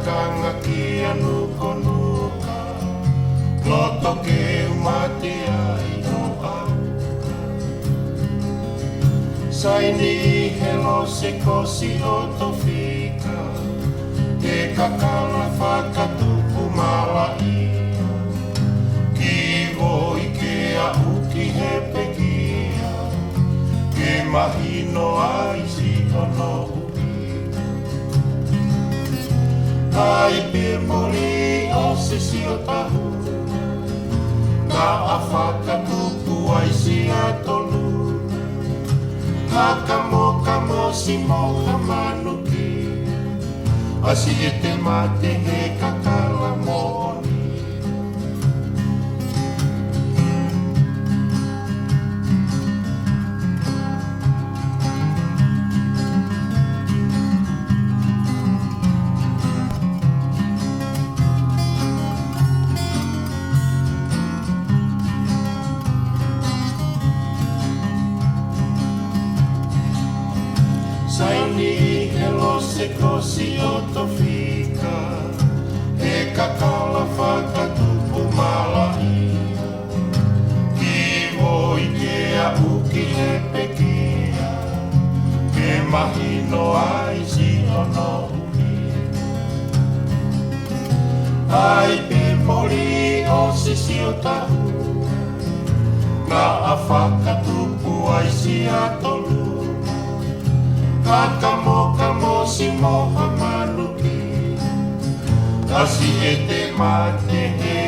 kanga ki anu konuka loto ke umati ai no au saini helo se kosi o tofika e kakala whakatupu malai ki voi ke au ki he pekia ke mahino ai si ono ai pimori o se si o tahu na a whakatupu ai si a tolu haka mo si mo ka manuki asi e te mate he kakala moni saini helo se kosi o tofika e kakala whakatupu malaia ki voi ke a uki he pekia ke mahino ai si ono umi ai pe mori o se si o tahu na a whakatupu ai si a tolu Kamo si moha manuki Asi e te mate he